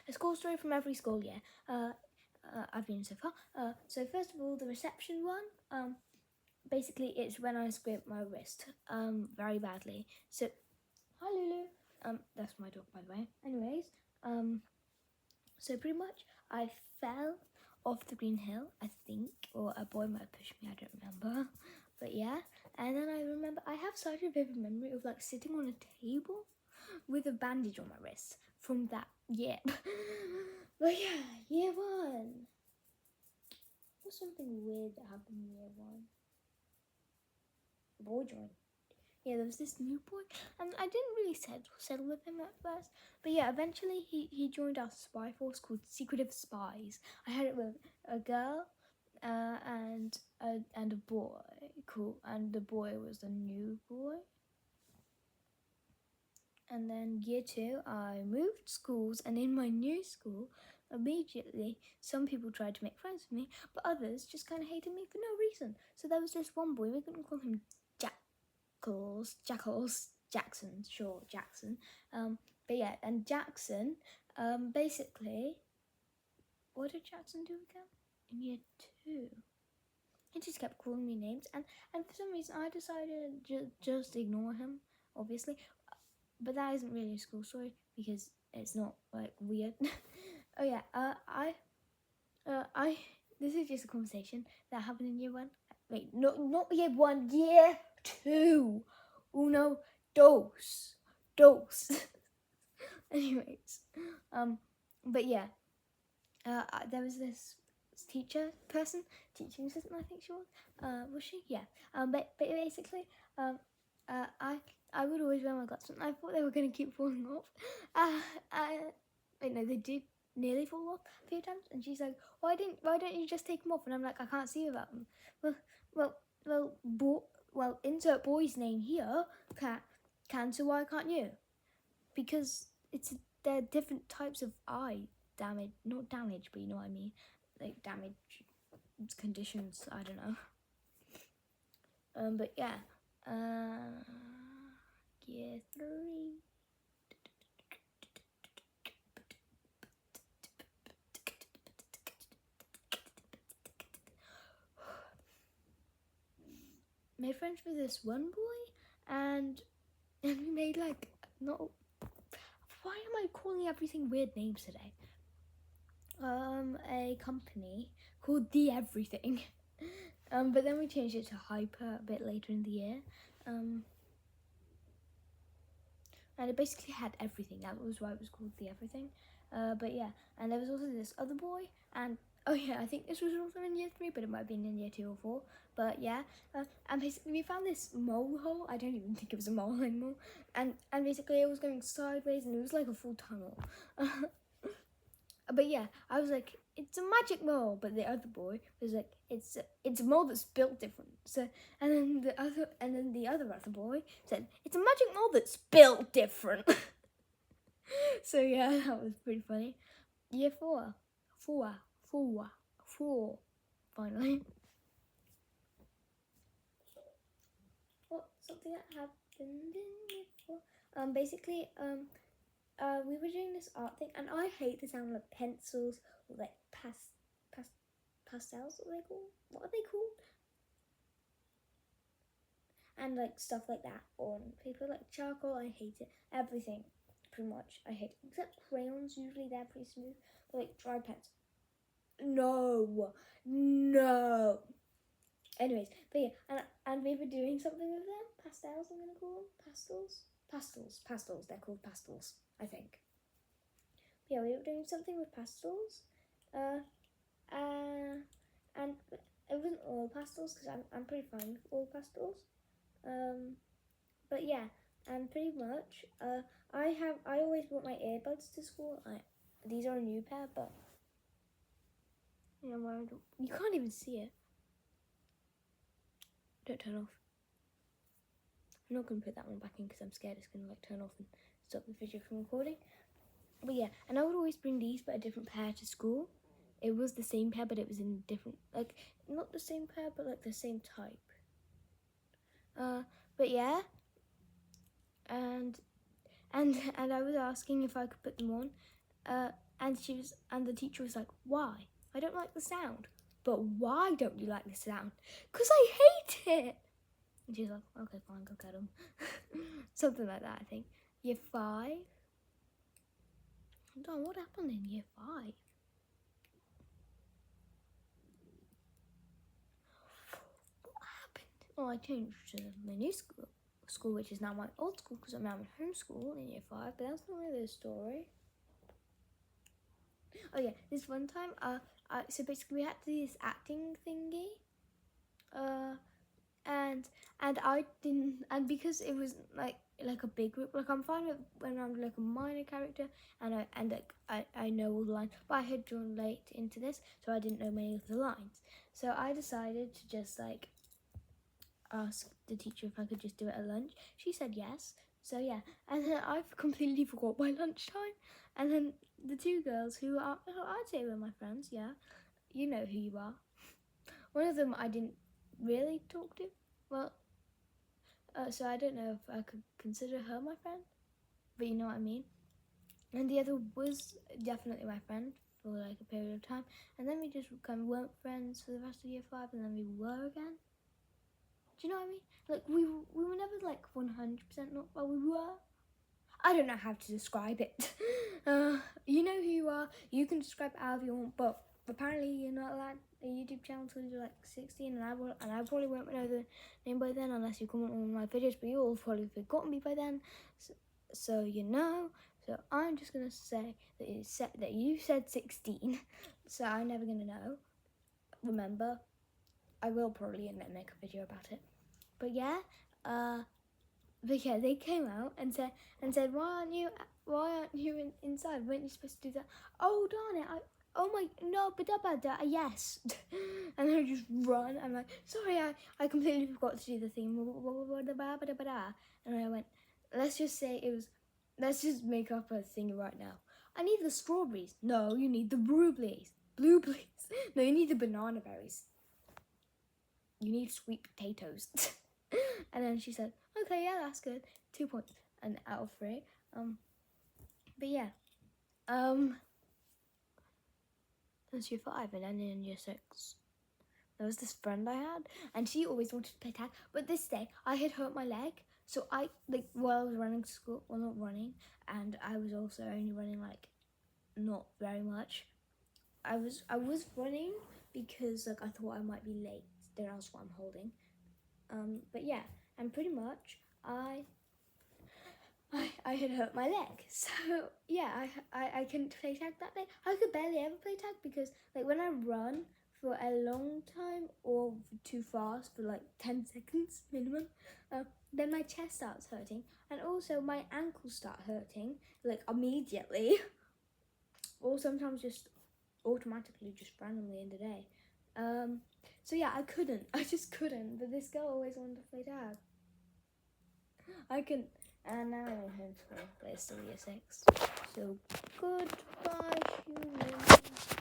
a school story from every school year I've been so far. So first of all, the reception one. Basically, it's when I scraped my wrist very badly. So, hi Lulu. That's my dog, by the way. Anyways, so pretty much I fell off the green hill, I think, or a boy might have pushed me. I don't remember, but yeah. And then I remember I have such a vivid memory of like sitting on a table with a bandage on my wrist from that year. But yeah, year one. What's something weird that happened in year one? A boy joined. Yeah, there was this new boy, and I didn't really settle with him at first. But yeah, eventually he joined our spy force called Secretive Spies. I had it with a girl, and a boy. Cool, and the boy was the new boy. And then year two, I moved schools, and in my new school, immediately some people tried to make friends with me, but others just kind of hated me for no reason. So there was this one boy, we couldn't call him Jackson, sure, Jackson. But yeah, and Jackson, basically, what did Jackson do again? In year two, he just kept calling me names, and for some reason I decided to just ignore him, obviously. But that isn't really a school story because it's not like weird. Oh yeah, this is just a conversation that happened in year one. Wait, not year one, year two. Uno, dos. Anyways, but yeah, there was this teaching assistant, I think she was she? Yeah. But basically, I would always wear my glasses, and I thought they were going to keep falling off. Wait, no, they did nearly fall off a few times, and she's like, why don't you just take them off? And I'm like, I can't see without them. Well, insert boy's name here, can, so why can't you? Because they're different types of eye damage, not damage, but you know what I mean, like damage conditions, I don't know. But yeah, year three. Made friends with this one boy, and we made like not. Why am I calling everything weird names today? A company called The Everything. But then we changed it to Hyper a bit later in the year. And it basically had everything. That was why it was called The Everything. But yeah, and there was also this other boy, and oh yeah, I think this was also in year three, but it might have been in year 2 or 4. But yeah, and basically we found this mole hole. I don't even think it was a mole anymore. And basically it was going sideways, and it was like a full tunnel. But yeah, I was like, it's a magic mole. But the other boy was like, it's a mole that's built different. So and then the other boy said, it's a magic mole that's built different. So yeah, that was pretty funny. Year four, finally. Well, something that happened in year four. Basically, we were doing this art thing, and I hate the sound of like pencils or like pastels. What are they called? And like stuff like that on paper, like charcoal. I hate it. Everything, pretty much, I hate it. Except crayons. Usually they're pretty smooth. But like dry pens. No. Anyways, but yeah, and we were doing something with them. Pastels, I'm gonna call them pastels. They're called pastels, I think. But yeah, we were doing something with pastels, and it wasn't all pastels because I'm pretty fine with all pastels. But yeah, and pretty much, I always brought my earbuds to school. These are a new pair, but you know, you can't even see it. Don't turn off. I'm not going to put that one back in because I'm scared it's going to like turn off and stop the video from recording. But yeah, and I would always bring these but a different pair to school. It was the same pair, but it was in different, like, not the same pair, but like the same type. But yeah, and I was asking if I could put them on, and the teacher was like, why? I don't like the sound. But why don't you like the sound? Because I hate it. And she's like, okay, fine, go get him. Something like that, I think. Year 5. Hold on, what happened in year 5? What happened? Oh, I changed to my new school, which is now my old school because I'm now in homeschool in year 5. But that's not really the story. Oh yeah, this one time, so basically we had to do this acting thingy, and I didn't, and because it was like a big group, like I'm fine with when I'm like a minor character, and I know all the lines, but I had joined late into this, so I didn't know many of the lines. So I decided to just like ask the teacher if I could just do it at lunch. She said yes. So yeah, and then I completely forgot by lunchtime, and then the two girls who I'd say were my friends, yeah, you know who you are. One of them I didn't really talk to. Well, so I don't know if I could consider her my friend, but you know what I mean. And the other was definitely my friend for like a period of time, and then we just kind of weren't friends for the rest of year 5, and then we were again. Do you know what I mean? Like we were never like 100% not, well, we were. I don't know how to describe it. You know who you are. You can describe it however you want, but apparently you're not allowed a YouTube channel until you're like 16, and I probably won't know the name by then unless you comment on my videos, but you all probably forgotten me by then. So you know. So I'm just gonna say that you said 16, so I'm never gonna know. Remember, I will probably make a video about it. But yeah, they came out and said, why aren't you inside? Weren't you supposed to do that? Oh darn it! Oh my no, yes. And then I just run. I'm like, sorry, I completely forgot to do the theme. And I went, let's just make up a thing right now. I need the strawberries. No, you need the blueberries. No, you need the banana berries. You need sweet potatoes. And then she said, okay, yeah, that's good. 2 points and out of 3. But yeah. That's year 5, and then in year 6. There was this friend I had, and she always wanted to play tag. But this day, I had hurt my leg, so while I was running to school, well, not running, and I was also only running like not very much. I was running because like I thought I might be late. That's what I'm holding. But yeah, and pretty much I had hurt my leg, so yeah, I couldn't play tag that day. I could barely ever play tag because like when I run for a long time or too fast for like 10 seconds minimum, then my chest starts hurting, and also my ankles start hurting like immediately, or sometimes just automatically, just randomly in the day. So yeah, I just couldn't, but this girl always wanted to play tag. I couldn't, and now I'm in homeschool, but it's still year 6. So goodbye, humans.